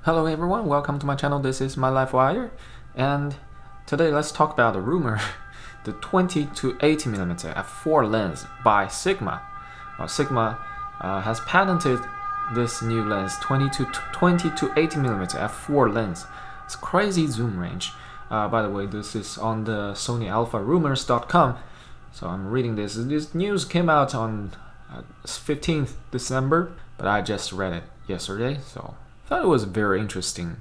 Hello everyone, welcome to my channel. This is my life wire, and today let's talk about the rumor, the 20 to 80mm f4 lens by Sigma. Sigma has patented this new lens, 20 to 80mm f4 lens. It's crazy zoom range. By the way, this is on the SonyAlphaRumors.com. So I'm reading this. This news came out on 15th December, but I just read it yesterday, so I thought it was a very interesting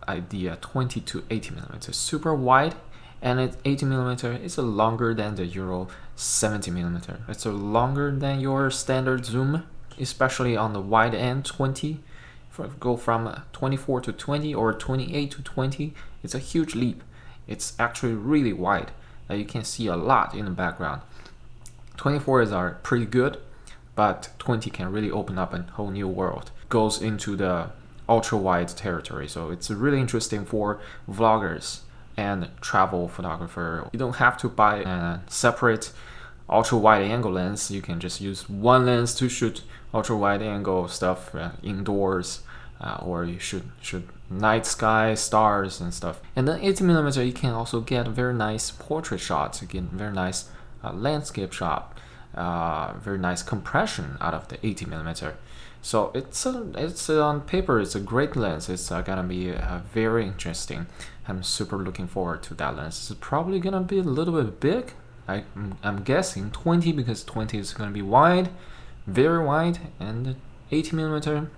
idea. 20 to 80mm, super wide, and it's 80mm. It's longer than the Euro 70mm. It's longer than your standard zoom, especially on the wide end. 20, go from 24 to 20 or 28 to 20. It's a huge leap. It's actually really wide. You can see a lot in the background. 24s are pretty good, but 20 can really open up a whole new world. Goes into the ultra wide territory, so it's really interesting for vloggers and travel photographer. You don't have to buy a separate ultra wide angle lens. You can just use one lens to shoot ultra wide angle stuff indoors, or you should night sky, stars and stuff. And then 80mm, you can also get very nice portrait shots. You get very nice landscape shot, very nice compression out of the 80mm. So it's on paper, it's a great lens. It's gonna be very interesting. I'm super looking forward to that lens. It's probably gonna be a little bit big. I'm guessing 20, because 20 is gonna be wide, very wide, and 80mm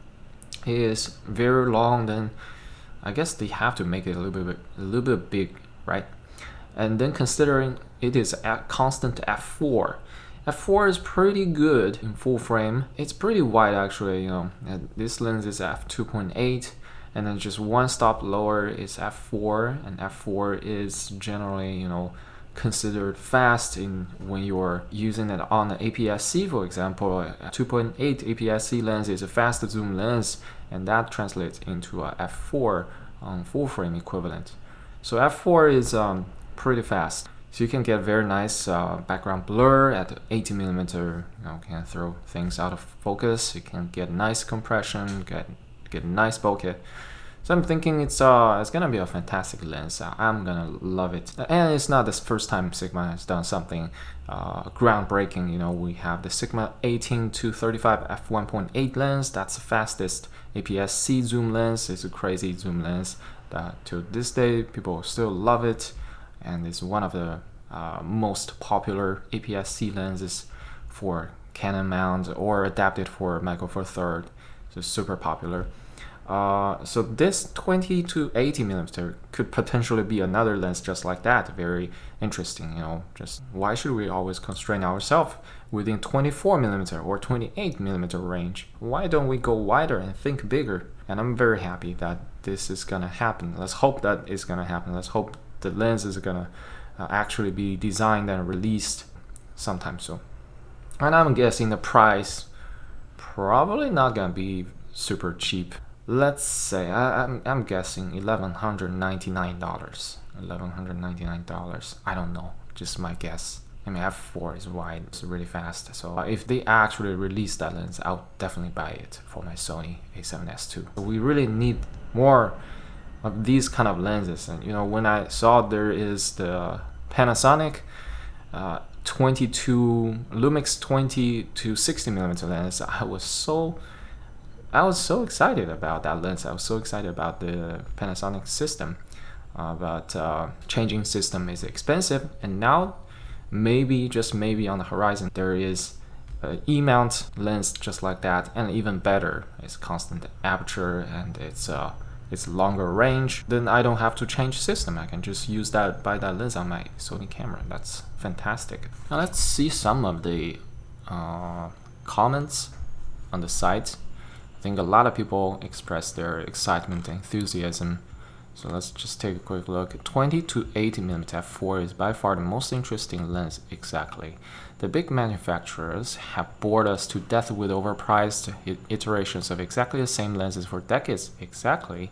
is very long. Then I guess they have to make it a little bit big, right? And then considering it is at constant f4. F4 is pretty good in full frame. It's pretty wide actually, this lens is f2.8, and then just one stop lower is f4, and f4 is generally, considered fast when you're using it on the APS-C, for example. A 2.8 APS-C lens is a fast zoom lens, and that translates into a f4 on full frame equivalent. So f4 is pretty fast. So you can get very nice background blur at 80mm. Can throw things out of focus. You can get nice compression, get nice bokeh. So I'm thinking it's gonna be a fantastic lens. I'm gonna love it. And it's not the first time Sigma has done something groundbreaking. We have the Sigma 18 to 35 f1.8 lens. That's the fastest APS-C zoom lens. It's a crazy zoom lens that to this day people still love it. And it's one of the most popular APS-C lenses for Canon mount or adapted for Micro Four Third. So super popular. So this 20 to 80mm could potentially be another lens just like that. Very interesting. Just why should we always constrain ourselves within 24mm or 28mm range? Why don't we go wider and think bigger? And I'm very happy that this is gonna happen. Let's hope that it's gonna happen. Let's hope the lens is gonna actually be designed and released sometime soon. And I'm guessing the price probably not gonna be super cheap. Let's say I'm guessing $1,199. $1,199. I don't know, just my guess. I mean, f4 is wide, it's really fast. So if they actually release that lens, I'll definitely buy it for my Sony A7S II. We really need more of these kind of lenses. And when I saw there is the Panasonic 22 Lumix 20 to 60mm lens, I was so excited about that lens. I was so excited about the Panasonic system, but changing system is expensive. And now maybe, just maybe, on the horizon there is an E-mount lens just like that, and even better. It's constant aperture and it's longer range. Then I don't have to change system. I can just buy that lens on my Sony camera. That's fantastic. Now let's see some of the comments on the site. I think a lot of people express their excitement and enthusiasm. So let's just take a quick look. 20 to 80mm f4 is by far the most interesting lens. Exactly. The big manufacturers have bored us to death with overpriced iterations of exactly the same lenses for decades. Exactly.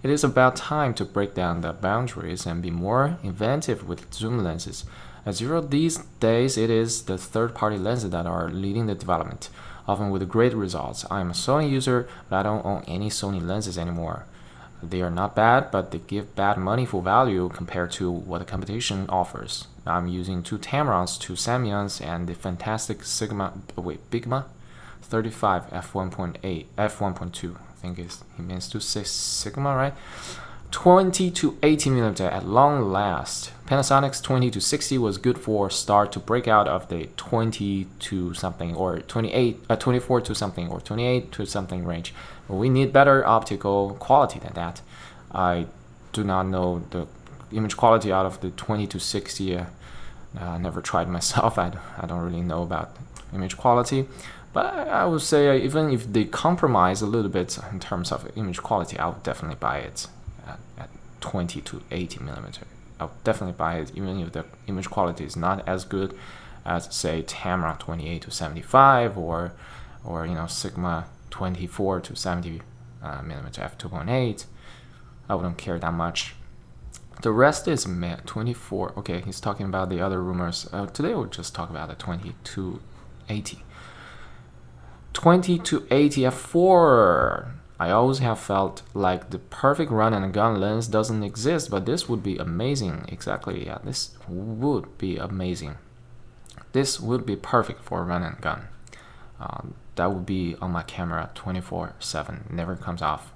It is about time to break down the boundaries and be more inventive with zoom lenses. As usual these days, it is the third-party lenses that are leading the development, often with great results. I am a Sony user, but I don't own any Sony lenses anymore. They are not bad, but they give bad money for value compared to what the competition offers. I'm using 2 Tamrons, 2 Samyangs, and the fantastic Bigma 35 f1.8, f1.2. I think he means to say Sigma, right? 20 to 80mm at long last. Panasonic's 20 to 60 was good for start to break out of the 20 to something or 24 to something or 28 to something range. But we need better optical quality than that. I do not know the image quality out of the 20 to 60. I never tried myself. I don't really know about image quality. But I would say even if they compromise a little bit in terms of image quality, I would definitely buy it at 20 to 80mm. I would definitely buy it even if the image quality is not as good as, say, Tamron 28 to 75 or Sigma 24 to 70mm f2.8. I wouldn't care that much. The rest is 24. Okay, he's talking about the other rumors. Today we'll just talk about the 20 to 80. 20 to 80 f4. I always have felt like the perfect run and gun lens doesn't exist, but this would be amazing. Exactly, yeah, this would be amazing. This would be perfect for run and gun. That would be on my camera 24/7, never comes off.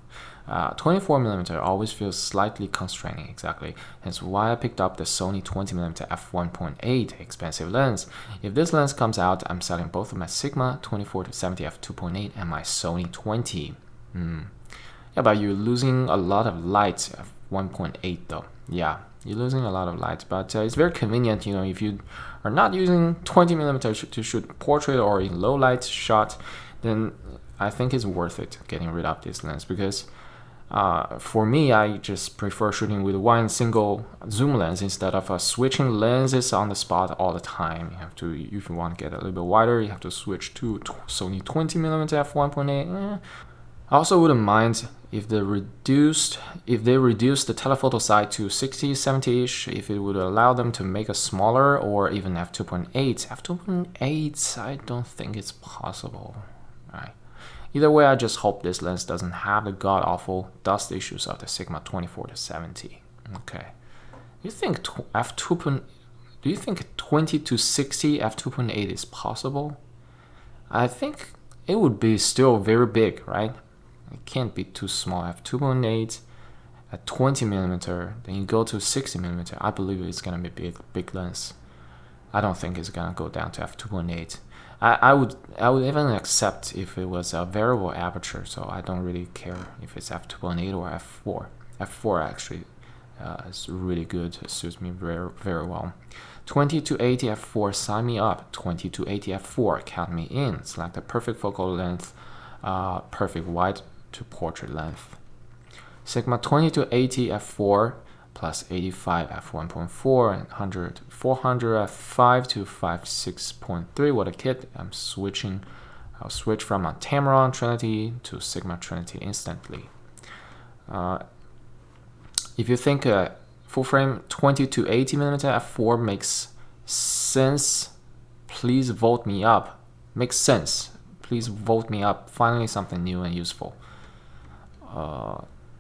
24mm always feels slightly constraining, exactly. Hence why I picked up the Sony 20mm f1.8 expensive lens. If this lens comes out, I'm selling both of my Sigma 24 to 70 f2.8 and my Sony 20. Yeah, but you're losing a lot of light at 1.8 though. Yeah, you're losing a lot of light, but it's very convenient, if you are not using 20mm to shoot portrait or in low light shot, then I think it's worth it getting rid of this lens, because for me, I just prefer shooting with one single zoom lens instead of switching lenses on the spot all the time. You have to, if you want to get a little bit wider, you have to switch to Sony 20mm f1.8. I also wouldn't mind if they reduced the telephoto side to 60, 70ish, if it would allow them to make a smaller or even f2.8. f2.8, I don't think it's possible, right? Either way, I just hope this lens doesn't have the god-awful dust issues of the Sigma 24 to 70. Okay. Do you think 20 to 60 f2.8 is possible? I think it would be still very big, right? It can't be too small. f2.8 at 20mm, then you go to 60mm. I believe it's gonna be big lens. I don't think it's gonna go down to f2.8. I would even accept if it was a variable aperture, so I don't really care if it's f2.8 or f4. f4 actually is really good. It suits me very, very well. 20 to 80 f4, sign me up. 20 to 80 f4, count me in. Select the perfect focal length, perfect wide to portrait length. Sigma 20 to 80 f4 plus 85 f1.4 and 400 f5 to 56.3. What a kit! I'll switch from a Tamron Trinity to Sigma Trinity instantly. If you think full frame 20 to 80mm f4 makes sense, please vote me up. Makes sense. Please vote me up. Finally, something new and useful.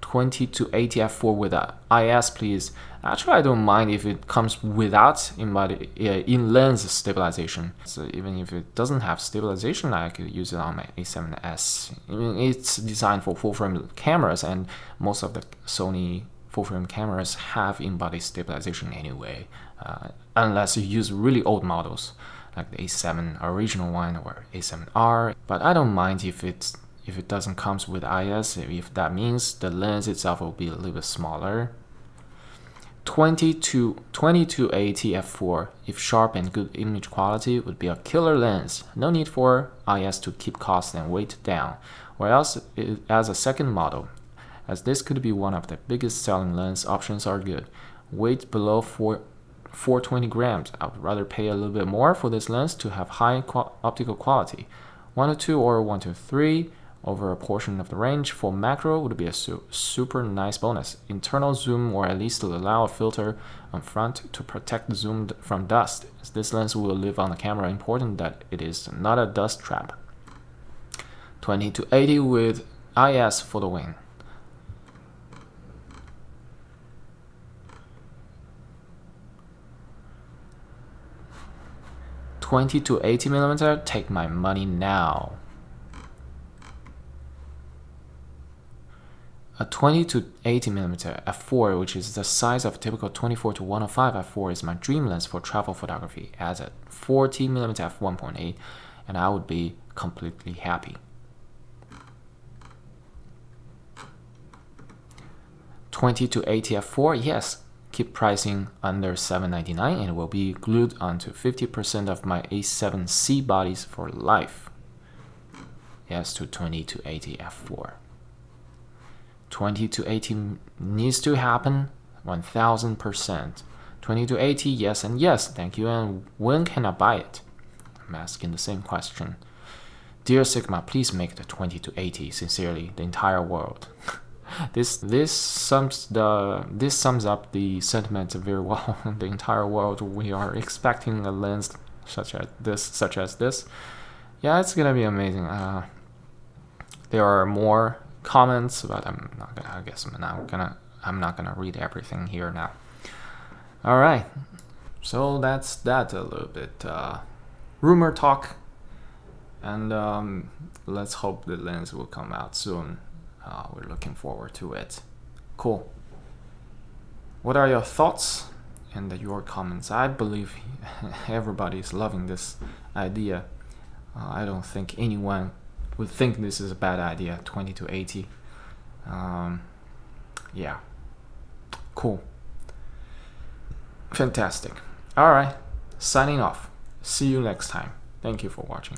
20 to 80 f4 with a IS, please. Actually, I don't mind if it comes without in-lens stabilization. So even if it doesn't have stabilization, I could use it on my A7S. I mean, it's designed for full-frame cameras, and most of the Sony full-frame cameras have in-body stabilization anyway, unless you use really old models like the A7 original one or A7R. But I don't mind if it doesn't come with IS, if that means the lens itself will be a little bit smaller. 20 to 80 f4, if sharp and good image quality, would be a killer lens. No need for IS to keep cost and weight down, or else as a second model, as this could be one of the biggest selling lens options are good. Weight below 420 grams. I would rather pay a little bit more for this lens to have high optical quality. 1 to 2 or 1 to 3 over a portion of the range for macro would be a super nice bonus. Internal zoom, or at least to allow a filter on front to protect the zoom from dust, as this lens will live on the camera, important that it is not a dust trap. 20 to 80 with IS for the win. 20 to 80 millimeter, take my money now. A 20 to 80 millimeter f4, which is the size of a typical 24 to 105 f4, is my dream lens for travel photography. As a 40 millimeter f1.8, and I would be completely happy. 20 to 80 f4, yes, keep pricing under $799 and it will be glued onto 50% of my A7C bodies for life. Yes, to 20 to 80 f4. 20 to 80 needs to happen 1000%. 20 to 80, yes and yes, thank you. And when can I buy it? I'm asking the same question. Dear Sigma, please make the 20 to 80. Sincerely, the entire world. This sums up the sentiment very well. The entire world, we are expecting a lens such as this. Yeah, it's gonna be amazing. There are more comments, but I'm not gonna read everything here now. All right, so that's that a little bit rumor talk, and let's hope the lens will come out soon. We're looking forward to it. Cool. What are your thoughts and your comments? I believe everybody is loving this idea. I don't think anyone would think this is a bad idea. 20 to 80. Yeah. Cool. Fantastic. All right. Signing off. See you next time. Thank you for watching.